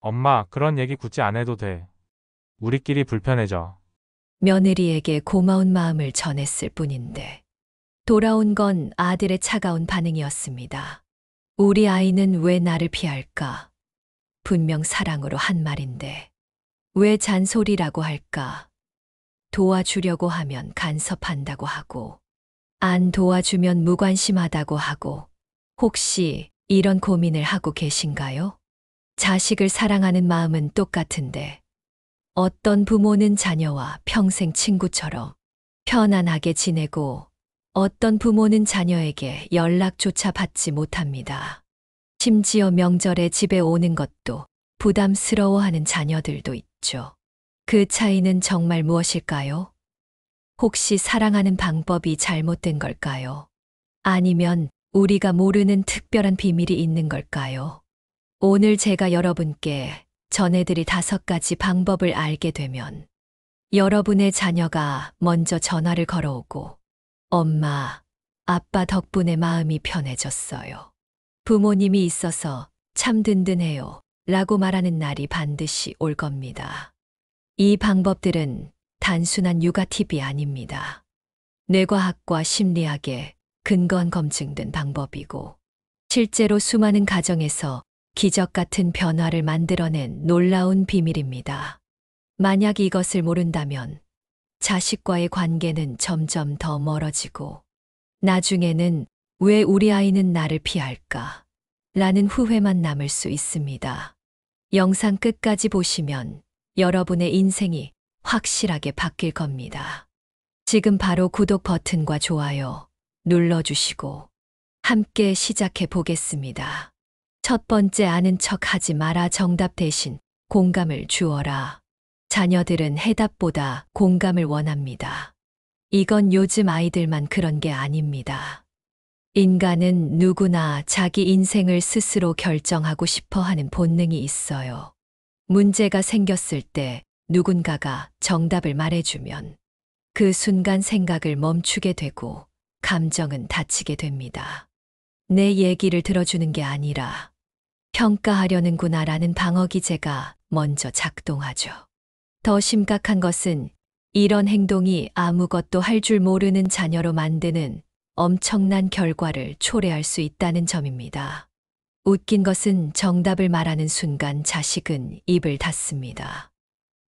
엄마, 그런 얘기 굳이 안 해도 돼. 우리끼리 불편해져. 며느리에게 고마운 마음을 전했을 뿐인데 돌아온 건 아들의 차가운 반응이었습니다. 우리 아이는 왜 나를 피할까? 분명 사랑으로 한 말인데 왜 잔소리라고 할까? 도와주려고 하면 간섭한다고 하고 안 도와주면 무관심하다고 하고 혹시 이런 고민을 하고 계신가요? 자식을 사랑하는 마음은 똑같은데 어떤 부모는 자녀와 평생 친구처럼 편안하게 지내고 어떤 부모는 자녀에게 연락조차 받지 못합니다. 심지어 명절에 집에 오는 것도 부담스러워하는 자녀들도 있죠. 그 차이는 정말 무엇일까요? 혹시 사랑하는 방법이 잘못된 걸까요? 아니면 우리가 모르는 특별한 비밀이 있는 걸까요? 오늘 제가 여러분께 전해드릴 5가지 방법을 알게 되면 여러분의 자녀가 먼저 전화를 걸어오고 엄마, 아빠 덕분에 마음이 편해졌어요. 부모님이 있어서 참 든든해요. 라고 말하는 날이 반드시 올 겁니다. 이 방법들은 단순한 육아 팁이 아닙니다. 뇌과학과 심리학에 근거한 검증된 방법이고 실제로 수많은 가정에서 기적 같은 변화를 만들어낸 놀라운 비밀입니다. 만약 이것을 모른다면 자식과의 관계는 점점 더 멀어지고 나중에는 왜 우리 아이는 나를 피할까? 라는 후회만 남을 수 있습니다. 영상 끝까지 보시면 여러분의 인생이 확실하게 바뀔 겁니다. 지금 바로 구독 버튼과 좋아요 눌러주시고 함께 시작해 보겠습니다. 첫 번째, 아는 척 하지 마라. 정답 대신 공감을 주어라. 자녀들은 해답보다 공감을 원합니다. 이건 요즘 아이들만 그런 게 아닙니다. 인간은 누구나 자기 인생을 스스로 결정하고 싶어 하는 본능이 있어요. 문제가 생겼을 때 누군가가 정답을 말해주면 그 순간 생각을 멈추게 되고 감정은 다치게 됩니다. 내 얘기를 들어주는 게 아니라 평가하려는구나라는 방어 기제가 먼저 작동하죠. 더 심각한 것은 이런 행동이 아무것도 할 줄 모르는 자녀로 만드는 엄청난 결과를 초래할 수 있다는 점입니다. 웃긴 것은 정답을 말하는 순간 자식은 입을 닫습니다.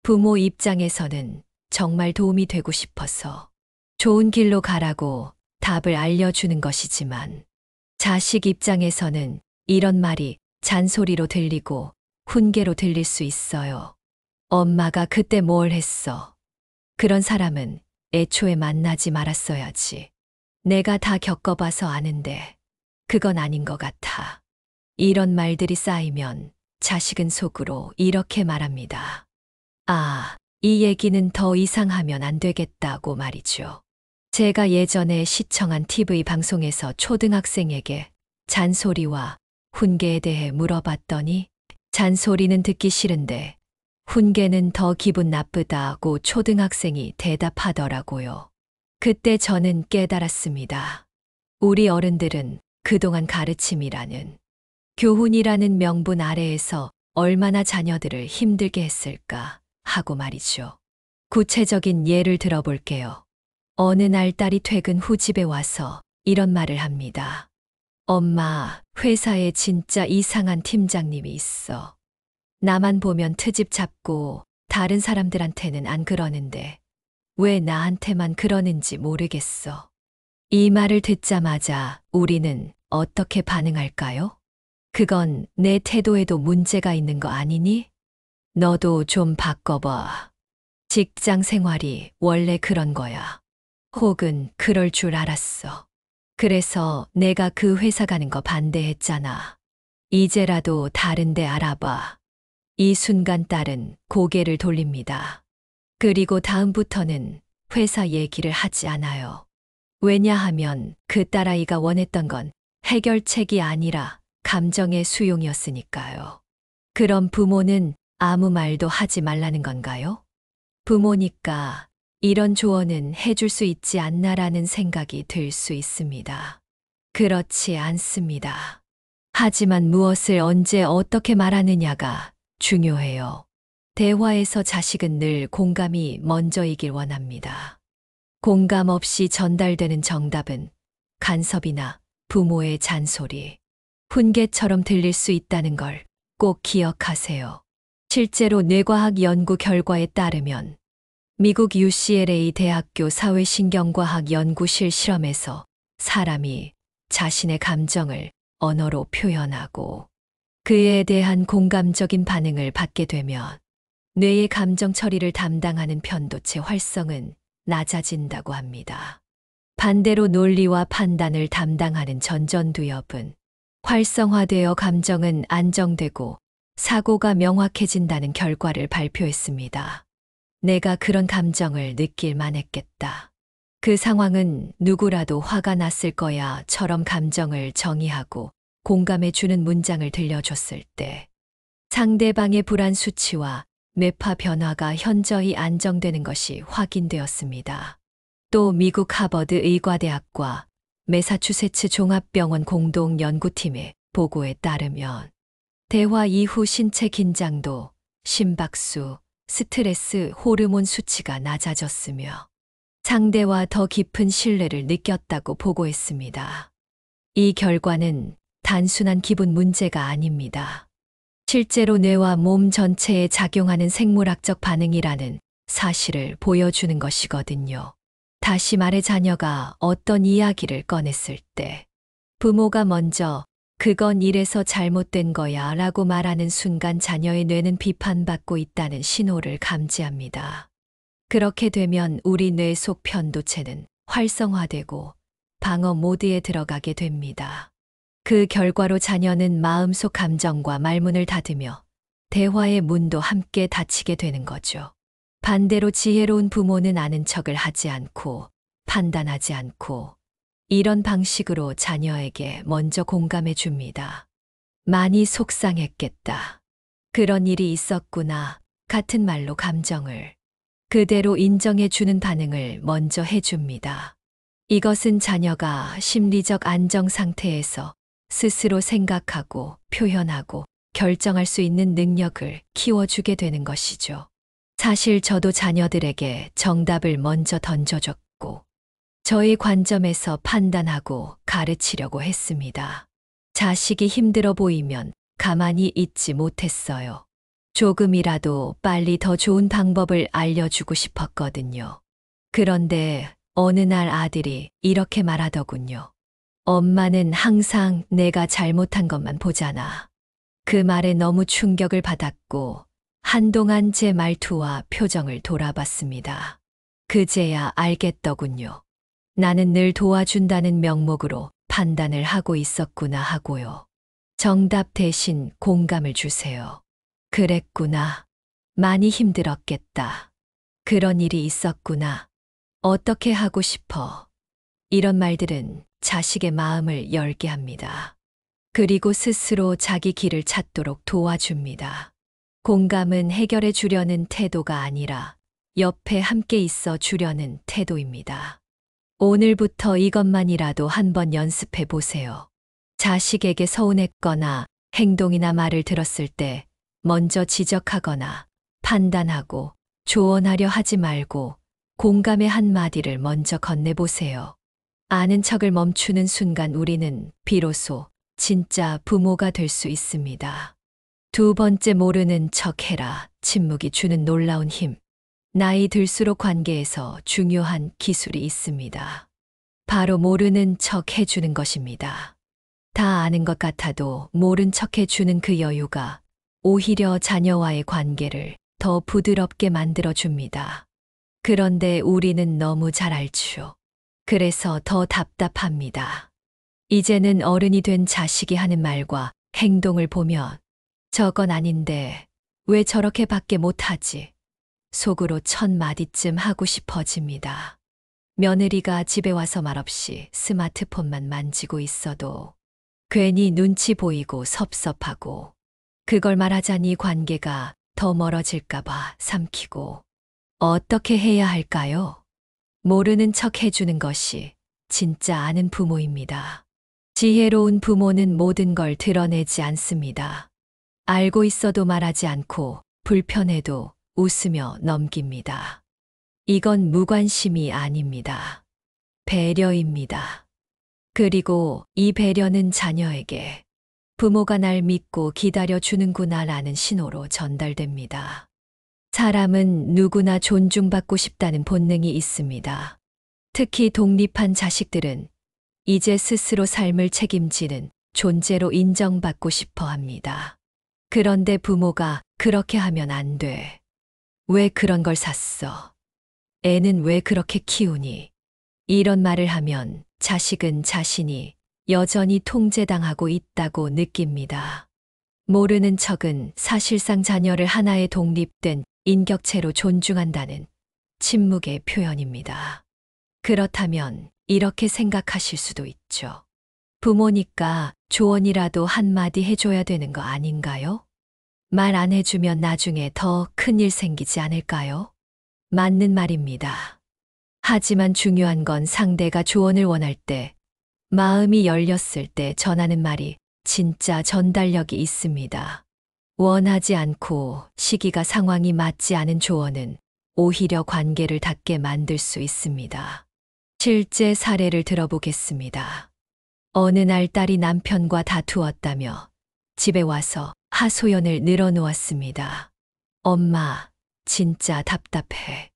부모 입장에서는 정말 도움이 되고 싶어서 좋은 길로 가라고 답을 알려주는 것이지만 자식 입장에서는 이런 말이 잔소리로 들리고 훈계로 들릴 수 있어요. 엄마가 그때 뭘 했어? 그런 사람은 애초에 만나지 말았어야지. 내가 다 겪어봐서 아는데 그건 아닌 것 같아. 이런 말들이 쌓이면 자식은 속으로 이렇게 말합니다. 아, 이 얘기는 더 이상 하면 안 되겠다고 말이죠. 제가 예전에 시청한 TV 방송에서 초등학생에게 잔소리와 훈계에 대해 물어봤더니 잔소리는 듣기 싫은데 훈계는 더 기분 나쁘다고 초등학생이 대답하더라고요. 그때 저는 깨달았습니다. 우리 어른들은 그동안 가르침이라는 교훈이라는 명분 아래에서 얼마나 자녀들을 힘들게 했을까 하고 말이죠. 구체적인 예를 들어볼게요. 어느 날 딸이 퇴근 후 집에 와서 이런 말을 합니다. 엄마, 회사에 진짜 이상한 팀장님이 있어. 나만 보면 트집 잡고 다른 사람들한테는 안 그러는데 왜 나한테만 그러는지 모르겠어. 이 말을 듣자마자 우리는 어떻게 반응할까요? 그건 내 태도에도 문제가 있는 거 아니니? 너도 좀 바꿔봐. 직장 생활이 원래 그런 거야. 혹은 그럴 줄 알았어. 그래서 내가 그 회사 가는 거 반대했잖아. 이제라도 다른 데 알아봐. 이 순간 딸은 고개를 돌립니다. 그리고 다음부터는 회사 얘기를 하지 않아요. 왜냐하면 그 딸아이가 원했던 건 해결책이 아니라 감정의 수용이었으니까요. 그럼 부모는 아무 말도 하지 말라는 건가요? 부모니까 이런 조언은 해줄 수 있지 않나라는 생각이 들 수 있습니다. 그렇지 않습니다. 하지만 무엇을 언제 어떻게 말하느냐가 중요해요. 대화에서 자식은 늘 공감이 먼저이길 원합니다. 공감 없이 전달되는 정답은 간섭이나 부모의 잔소리, 훈계처럼 들릴 수 있다는 걸 꼭 기억하세요. 실제로 뇌과학 연구 결과에 따르면 미국 UCLA 대학교 사회신경과학 연구실 실험에서 사람이 자신의 감정을 언어로 표현하고 그에 대한 공감적인 반응을 받게 되면 뇌의 감정 처리를 담당하는 편도체 활성은 낮아진다고 합니다. 반대로 논리와 판단을 담당하는 전전두엽은 활성화되어 감정은 안정되고 사고가 명확해진다는 결과를 발표했습니다. 내가 그런 감정을 느낄만 했겠다. 그 상황은 누구라도 화가 났을 거야처럼 감정을 정의하고 공감해주는 문장을 들려줬을 때 상대방의 불안 수치와 뇌파 변화가 현저히 안정되는 것이 확인되었습니다. 또 미국 하버드 의과대학과 매사추세츠 종합병원 공동 연구팀의 보고에 따르면 대화 이후 신체 긴장도, 심박수, 스트레스 호르몬 수치가 낮아졌으며 상대와 더 깊은 신뢰를 느꼈다고 보고했습니다. 이 결과는 단순한 기분 문제가 아닙니다. 실제로 뇌와 몸 전체에 작용하는 생물학적 반응이라는 사실을 보여주는 것이거든요. 다시 말해 자녀가 어떤 이야기를 꺼냈을 때 부모가 먼저 그건 이래서 잘못된 거야 라고 말하는 순간 자녀의 뇌는 비판받고 있다는 신호를 감지합니다. 그렇게 되면 우리 뇌 속 편도체는 활성화되고 방어 모드에 들어가게 됩니다. 그 결과로 자녀는 마음속 감정과 말문을 닫으며 대화의 문도 함께 닫히게 되는 거죠. 반대로 지혜로운 부모는 아는 척을 하지 않고 판단하지 않고 이런 방식으로 자녀에게 먼저 공감해 줍니다. 많이 속상했겠다. 그런 일이 있었구나. 같은 말로 감정을 그대로 인정해 주는 반응을 먼저 해줍니다. 이것은 자녀가 심리적 안정 상태에서 스스로 생각하고 표현하고 결정할 수 있는 능력을 키워주게 되는 것이죠. 사실 저도 자녀들에게 정답을 먼저 던져줬고 저의 관점에서 판단하고 가르치려고 했습니다. 자식이 힘들어 보이면 가만히 있지 못했어요. 조금이라도 빨리 더 좋은 방법을 알려주고 싶었거든요. 그런데 어느 날 아들이 이렇게 말하더군요. 엄마는 항상 내가 잘못한 것만 보잖아. 그 말에 너무 충격을 받았고 한동안 제 말투와 표정을 돌아봤습니다. 그제야 알겠더군요. 나는 늘 도와준다는 명목으로 판단을 하고 있었구나 하고요. 정답 대신 공감을 주세요. 그랬구나. 많이 힘들었겠다. 그런 일이 있었구나. 어떻게 하고 싶어. 이런 말들은 자식의 마음을 열게 합니다. 그리고 스스로 자기 길을 찾도록 도와줍니다. 공감은 해결해 주려는 태도가 아니라 옆에 함께 있어 주려는 태도입니다. 오늘부터 이것만이라도 한번 연습해 보세요. 자식에게 서운했거나 행동이나 말을 들었을 때 먼저 지적하거나 판단하고 조언하려 하지 말고 공감의 한마디를 먼저 건네보세요. 아는 척을 멈추는 순간 우리는 비로소 진짜 부모가 될 수 있습니다. 두 번째, 모르는 척 해라. 침묵이 주는 놀라운 힘. 나이 들수록 관계에서 중요한 기술이 있습니다. 바로 모르는 척 해주는 것입니다. 다 아는 것 같아도 모른 척 해주는 그 여유가 오히려 자녀와의 관계를 더 부드럽게 만들어줍니다. 그런데 우리는 너무 잘 알죠. 그래서 더 답답합니다. 이제는 어른이 된 자식이 하는 말과 행동을 보면 저건 아닌데 왜 저렇게 밖에 못하지? 속으로 1000마디쯤 하고 싶어집니다. 며느리가 집에 와서 말없이 스마트폰만 만지고 있어도 괜히 눈치 보이고 섭섭하고 그걸 말하자니 관계가 더 멀어질까봐 삼키고 어떻게 해야 할까요? 모르는 척 해주는 것이 진짜 아는 부모입니다. 지혜로운 부모는 모든 걸 드러내지 않습니다. 알고 있어도 말하지 않고 불편해도 웃으며 넘깁니다. 이건 무관심이 아닙니다. 배려입니다. 그리고 이 배려는 자녀에게 부모가 날 믿고 기다려주는구나라는 신호로 전달됩니다. 사람은 누구나 존중받고 싶다는 본능이 있습니다. 특히 독립한 자식들은 이제 스스로 삶을 책임지는 존재로 인정받고 싶어 합니다. 그런데 부모가 그렇게 하면 안 돼. 왜 그런 걸 샀어? 애는 왜 그렇게 키우니? 이런 말을 하면 자식은 자신이 여전히 통제당하고 있다고 느낍니다. 모르는 척은 사실상 자녀를 하나의 독립된 인격체로 존중한다는 침묵의 표현입니다. 그렇다면 이렇게 생각하실 수도 있죠. 부모니까 조언이라도 한마디 해줘야 되는 거 아닌가요? 말 안 해주면 나중에 더 큰일 생기지 않을까요? 맞는 말입니다. 하지만 중요한 건 상대가 조언을 원할 때, 마음이 열렸을 때 전하는 말이 진짜 전달력이 있습니다. 원하지 않고 시기가 상황이 맞지 않은 조언은 오히려 관계를 닿게 만들 수 있습니다. 실제 사례를 들어보겠습니다. 어느 날 딸이 남편과 다투었다며 집에 와서 하소연을 늘어놓았습니다. 엄마, 진짜 답답해.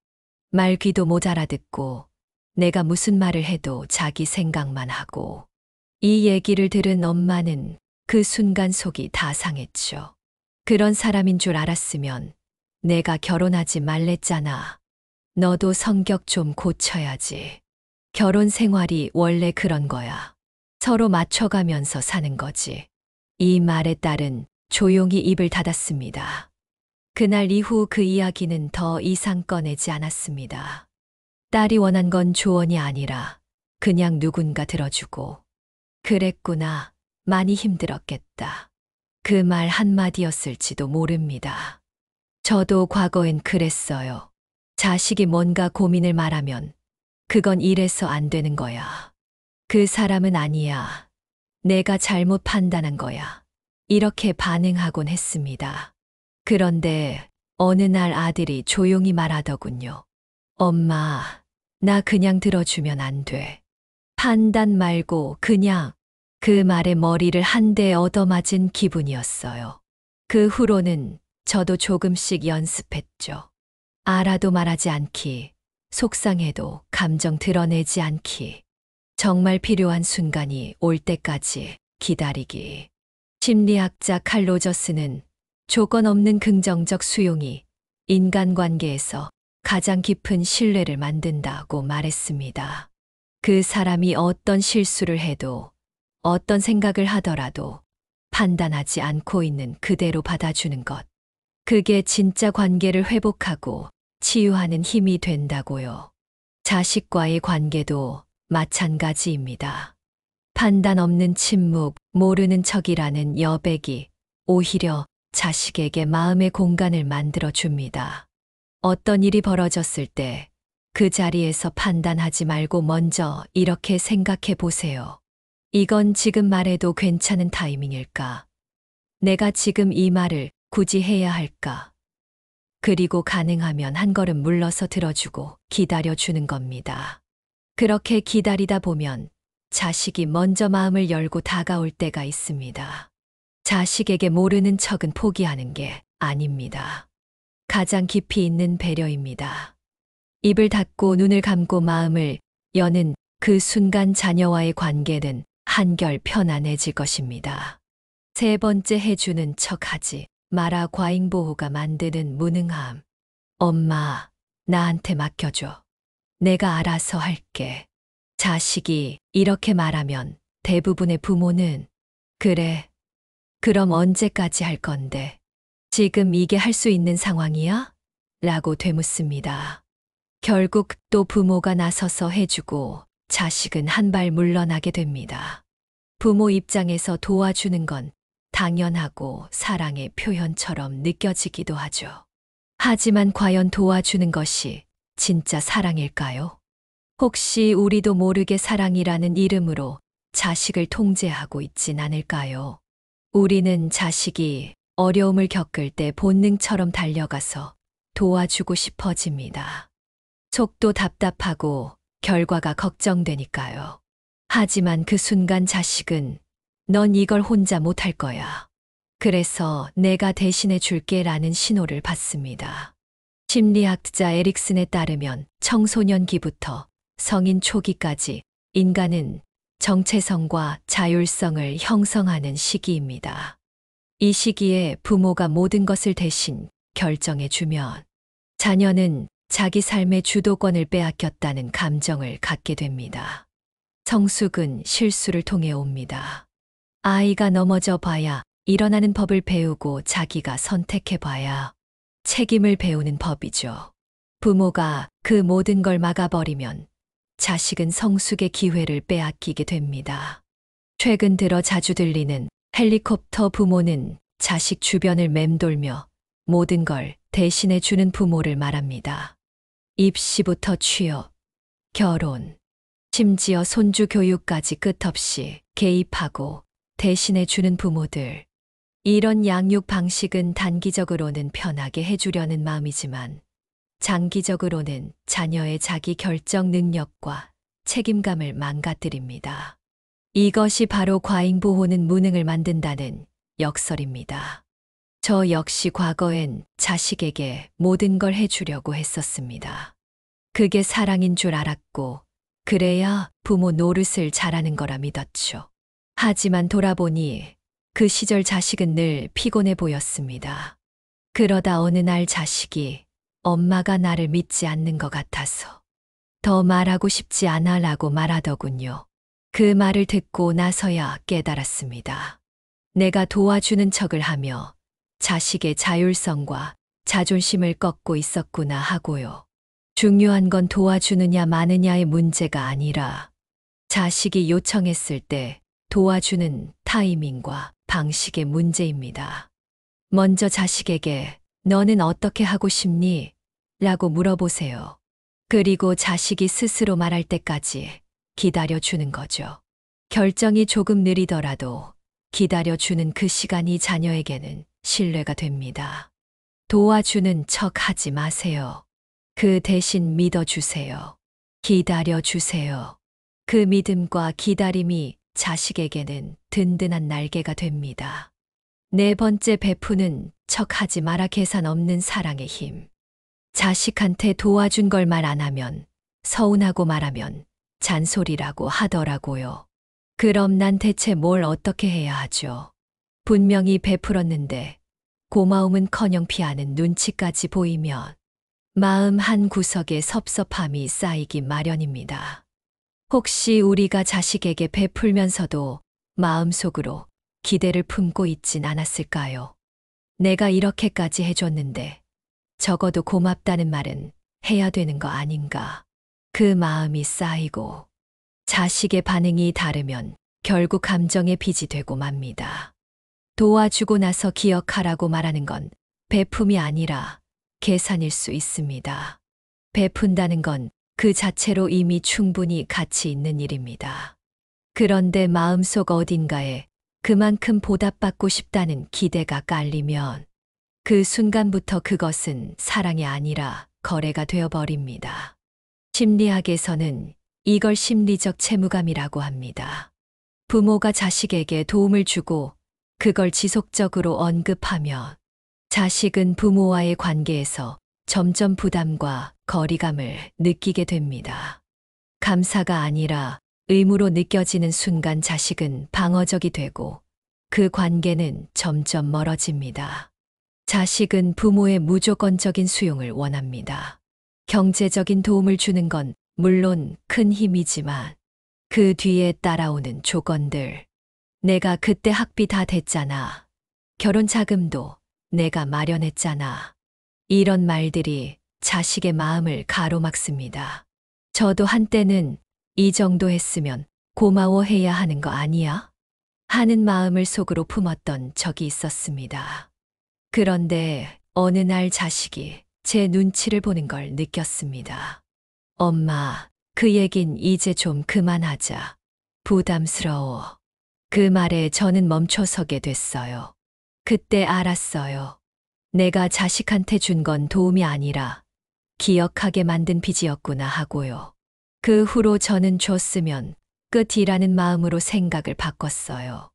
말귀도 못 알아듣고 내가 무슨 말을 해도 자기 생각만 하고. 이 얘기를 들은 엄마는 그 순간 속이 다 상했죠. 그런 사람인 줄 알았으면 내가 결혼하지 말랬잖아. 너도 성격 좀 고쳐야지. 결혼 생활이 원래 그런 거야. 서로 맞춰가면서 사는 거지. 이 말에 딸은 조용히 입을 닫았습니다. 그날 이후 그 이야기는 더 이상 꺼내지 않았습니다. 딸이 원한 건 조언이 아니라 그냥 누군가 들어주고. 그랬구나. 많이 힘들었겠다. 그 말 한마디였을지도 모릅니다. 저도 과거엔 그랬어요. 자식이 뭔가 고민을 말하면 그건 이래서 안 되는 거야. 그 사람은 아니야. 내가 잘못 판단한 거야. 이렇게 반응하곤 했습니다. 그런데 어느 날 아들이 조용히 말하더군요. 엄마, 나 그냥 들어주면 안 돼. 판단 말고 그냥. 그 말에 머리를 한 대 얻어맞은 기분이었어요. 그 후로는 저도 조금씩 연습했죠. 알아도 말하지 않기, 속상해도 감정 드러내지 않기, 정말 필요한 순간이 올 때까지 기다리기. 심리학자 칼 로저스는 조건 없는 긍정적 수용이 인간관계에서 가장 깊은 신뢰를 만든다고 말했습니다. 그 사람이 어떤 실수를 해도 어떤 생각을 하더라도 판단하지 않고 있는 그대로 받아주는 것. 그게 진짜 관계를 회복하고 치유하는 힘이 된다고요. 자식과의 관계도 마찬가지입니다. 판단 없는 침묵, 모르는 척이라는 여백이 오히려 자식에게 마음의 공간을 만들어 줍니다. 어떤 일이 벌어졌을 때 그 자리에서 판단하지 말고 먼저 이렇게 생각해 보세요. 이건 지금 말해도 괜찮은 타이밍일까? 내가 지금 이 말을 굳이 해야 할까? 그리고 가능하면 한 걸음 물러서 들어주고 기다려주는 겁니다. 그렇게 기다리다 보면 자식이 먼저 마음을 열고 다가올 때가 있습니다. 자식에게 모르는 척은 포기하는 게 아닙니다. 가장 깊이 있는 배려입니다. 입을 닫고 눈을 감고 마음을 여는 그 순간 자녀와의 관계는 한결 편안해질 것입니다. 세 번째, 해주는 척하지 마라. 과잉보호가 만드는 무능함. 엄마, 나한테 맡겨줘. 내가 알아서 할게. 자식이 이렇게 말하면 대부분의 부모는 그래, 그럼 언제까지 할 건데? 지금 이게 할 수 있는 상황이야? 라고 되묻습니다. 결국 또 부모가 나서서 해주고 자식은 한 발 물러나게 됩니다. 부모 입장에서 도와주는 건 당연하고 사랑의 표현처럼 느껴지기도 하죠. 하지만 과연 도와주는 것이 진짜 사랑일까요? 혹시 우리도 모르게 사랑이라는 이름으로 자식을 통제하고 있진 않을까요? 우리는 자식이 어려움을 겪을 때 본능처럼 달려가서 도와주고 싶어집니다. 속도 답답하고 결과가 걱정되니까요. 하지만 그 순간 자식은 넌 이걸 혼자 못할 거야. 그래서 내가 대신해 줄게 라는 신호를 받습니다. 심리학자 에릭슨에 따르면 청소년기부터 성인 초기까지 인간은 정체성과 자율성을 형성하는 시기입니다. 이 시기에 부모가 모든 것을 대신 결정해 주면 자녀는 자기 삶의 주도권을 빼앗겼다는 감정을 갖게 됩니다. 성숙은 실수를 통해 옵니다. 아이가 넘어져 봐야 일어나는 법을 배우고 자기가 선택해 봐야 책임을 배우는 법이죠. 부모가 그 모든 걸 막아버리면 자식은 성숙의 기회를 빼앗기게 됩니다. 최근 들어 자주 들리는 헬리콥터 부모는 자식 주변을 맴돌며 모든 걸 대신해 주는 부모를 말합니다. 입시부터 취업, 결혼, 심지어 손주 교육까지 끝없이 개입하고 대신해 주는 부모들. 이런 양육 방식은 단기적으로는 편하게 해주려는 마음이지만 장기적으로는 자녀의 자기 결정 능력과 책임감을 망가뜨립니다. 이것이 바로 과잉보호는 무능을 만든다는 역설입니다. 저 역시 과거엔 자식에게 모든 걸 해주려고 했었습니다. 그게 사랑인 줄 알았고, 그래야 부모 노릇을 잘하는 거라 믿었죠. 하지만 돌아보니 그 시절 자식은 늘 피곤해 보였습니다. 그러다 어느 날 자식이 엄마가 나를 믿지 않는 것 같아서 더 말하고 싶지 않아 라고 말하더군요. 그 말을 듣고 나서야 깨달았습니다. 내가 도와주는 척을 하며 자식의 자율성과 자존심을 꺾고 있었구나 하고요. 중요한 건 도와주느냐 마느냐의 문제가 아니라 자식이 요청했을 때 도와주는 타이밍과 방식의 문제입니다. 먼저 자식에게 너는 어떻게 하고 싶니? 라고 물어보세요. 그리고 자식이 스스로 말할 때까지 기다려주는 거죠. 결정이 조금 느리더라도 기다려주는 그 시간이 자녀에게는 신뢰가 됩니다. 도와주는 척 하지 마세요. 그 대신 믿어주세요. 기다려주세요. 그 믿음과 기다림이 자식에게는 든든한 날개가 됩니다. 네 번째, 베푸는 척하지 마라. 계산 없는 사랑의 힘. 자식한테 도와준 걸 말 안 하면, 서운하고 말하면 잔소리라고 하더라고요. 그럼 난 대체 뭘 어떻게 해야 하죠? 분명히 베풀었는데 고마움은커녕 피하는 눈치까지 보이면 마음 한 구석에 섭섭함이 쌓이기 마련입니다. 혹시 우리가 자식에게 베풀면서도 마음속으로 기대를 품고 있진 않았을까요? 내가 이렇게까지 해줬는데 적어도 고맙다는 말은 해야 되는 거 아닌가? 그 마음이 쌓이고 자식의 반응이 다르면 결국 감정의 빚이 되고 맙니다. 도와주고 나서 기억하라고 말하는 건 베품이 아니라 계산일 수 있습니다. 베푼다는 건 그 자체로 이미 충분히 가치 있는 일입니다. 그런데 마음속 어딘가에 그만큼 보답받고 싶다는 기대가 깔리면 그 순간부터 그것은 사랑이 아니라 거래가 되어버립니다. 심리학에서는 이걸 심리적 채무감이라고 합니다. 부모가 자식에게 도움을 주고 그걸 지속적으로 언급하면 자식은 부모와의 관계에서 점점 부담과 거리감을 느끼게 됩니다. 감사가 아니라 의무로 느껴지는 순간 자식은 방어적이 되고 그 관계는 점점 멀어집니다. 자식은 부모의 무조건적인 수용을 원합니다. 경제적인 도움을 주는 건 물론 큰 힘이지만 그 뒤에 따라오는 조건들. 내가 그때 학비 다 댔잖아. 결혼 자금도 내가 마련했잖아. 이런 말들이 자식의 마음을 가로막습니다. 저도 한때는 이 정도 했으면 고마워해야 하는 거 아니야? 하는 마음을 속으로 품었던 적이 있었습니다. 그런데 어느 날 자식이 제 눈치를 보는 걸 느꼈습니다. 엄마, 그 얘긴 이제 좀 그만하자. 부담스러워. 그 말에 저는 멈춰서게 됐어요. 그때 알았어요. 내가 자식한테 준 건 도움이 아니라 기억하게 만든 빚이었구나 하고요. 그 후로 저는 줬으면 끝이라는 마음으로 생각을 바꿨어요.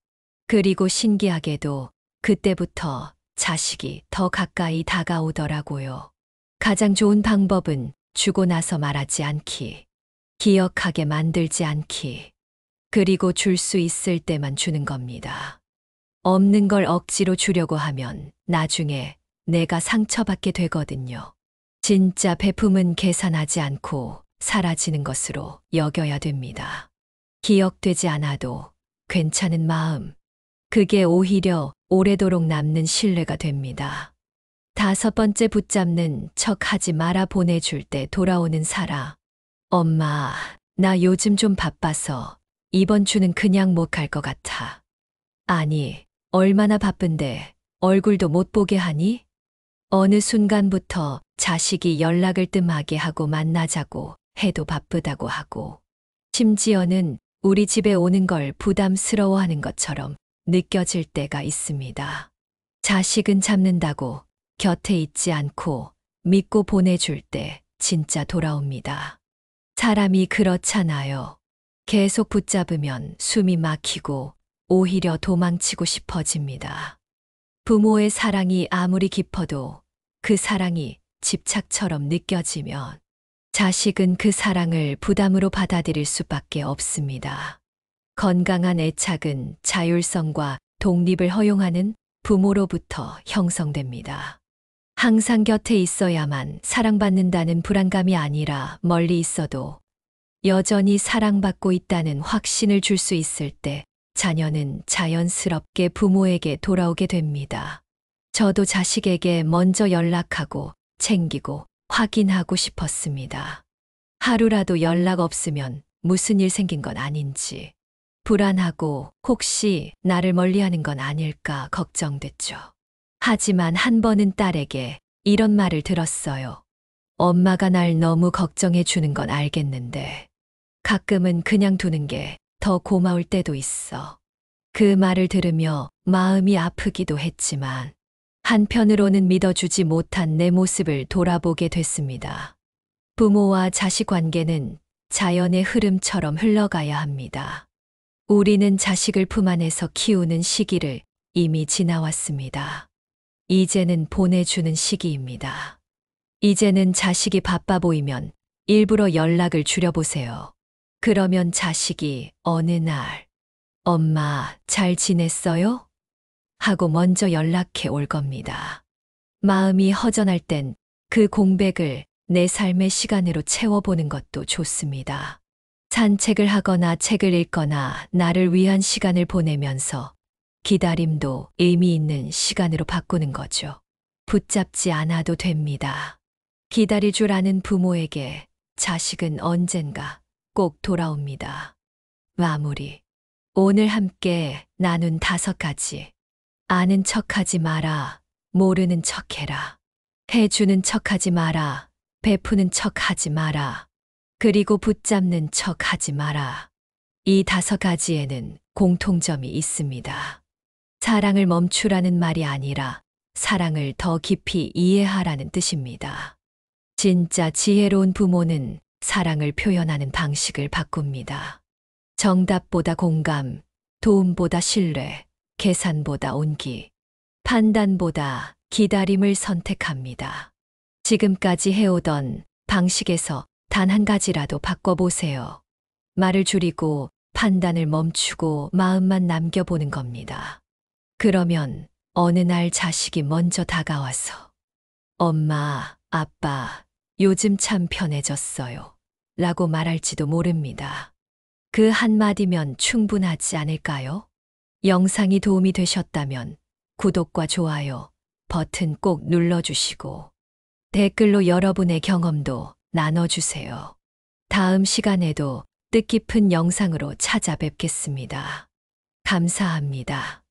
그리고 신기하게도 그때부터 자식이 더 가까이 다가오더라고요. 가장 좋은 방법은 주고 나서 말하지 않기, 기억하게 만들지 않기, 그리고 줄 수 있을 때만 주는 겁니다. 없는 걸 억지로 주려고 하면 나중에 내가 상처받게 되거든요. 진짜 베품은 계산하지 않고 사라지는 것으로 여겨야 됩니다. 기억되지 않아도 괜찮은 마음, 그게 오히려 오래도록 남는 신뢰가 됩니다. 5번째, 붙잡는 척 하지 마라. 보내줄 때 돌아오는 사라. 엄마, 나 요즘 좀 바빠서 이번 주는 그냥 못 갈 것 같아. 아니, 얼마나 바쁜데 얼굴도 못 보게 하니? 어느 순간부터 자식이 연락을 뜸하게 하고 만나자고 해도 바쁘다고 하고, 심지어는 우리 집에 오는 걸 부담스러워하는 것처럼 느껴질 때가 있습니다. 자식은 잡는다고 곁에 있지 않고 믿고 보내줄 때 진짜 돌아옵니다. 사람이 그렇잖아요. 계속 붙잡으면 숨이 막히고 오히려 도망치고 싶어집니다. 부모의 사랑이 아무리 깊어도 그 사랑이 집착처럼 느껴지면 자식은 그 사랑을 부담으로 받아들일 수밖에 없습니다. 건강한 애착은 자율성과 독립을 허용하는 부모로부터 형성됩니다. 항상 곁에 있어야만 사랑받는다는 불안감이 아니라 멀리 있어도 여전히 사랑받고 있다는 확신을 줄 수 있을 때 자녀는 자연스럽게 부모에게 돌아오게 됩니다. 저도 자식에게 먼저 연락하고 챙기고 확인하고 싶었습니다. 하루라도 연락 없으면 무슨 일 생긴 건 아닌지, 불안하고 혹시 나를 멀리하는 건 아닐까 걱정됐죠. 하지만 한 번은 딸에게 이런 말을 들었어요. 엄마가 날 너무 걱정해 주는 건 알겠는데 가끔은 그냥 두는 게 더 고마울 때도 있어. 그 말을 들으며 마음이 아프기도 했지만 한편으로는 믿어주지 못한 내 모습을 돌아보게 됐습니다. 부모와 자식 관계는 자연의 흐름처럼 흘러가야 합니다. 우리는 자식을 품 안에서 키우는 시기를 이미 지나왔습니다. 이제는 보내주는 시기입니다. 이제는 자식이 바빠 보이면 일부러 연락을 줄여보세요. 그러면 자식이 어느 날 엄마 잘 지냈어요? 하고 먼저 연락해 올 겁니다. 마음이 허전할 땐 그 공백을 내 삶의 시간으로 채워보는 것도 좋습니다. 산책을 하거나 책을 읽거나 나를 위한 시간을 보내면서 기다림도 의미 있는 시간으로 바꾸는 거죠. 붙잡지 않아도 됩니다. 기다릴 줄 아는 부모에게 자식은 언젠가 꼭 돌아옵니다. 마무리. 오늘 함께 나눈 5가지. 아는 척하지 마라. 모르는 척해라. 해주는 척하지 마라. 베푸는 척하지 마라. 그리고 붙잡는 척하지 마라. 이 5가지에는 공통점이 있습니다. 사랑을 멈추라는 말이 아니라 사랑을 더 깊이 이해하라는 뜻입니다. 진짜 지혜로운 부모는 사랑을 표현하는 방식을 바꿉니다. 정답보다 공감, 도움보다 신뢰, 계산보다 온기, 판단보다 기다림을 선택합니다. 지금까지 해오던 방식에서 단 한 가지라도 바꿔보세요. 말을 줄이고 판단을 멈추고 마음만 남겨보는 겁니다. 그러면 어느 날 자식이 먼저 다가와서 엄마, 아빠, 요즘 참 편해졌어요. 라고 말할지도 모릅니다. 그 한마디면 충분하지 않을까요? 영상이 도움이 되셨다면 구독과 좋아요 버튼 꼭 눌러주시고 댓글로 여러분의 경험도 나눠주세요. 다음 시간에도 뜻깊은 영상으로 찾아뵙겠습니다. 감사합니다.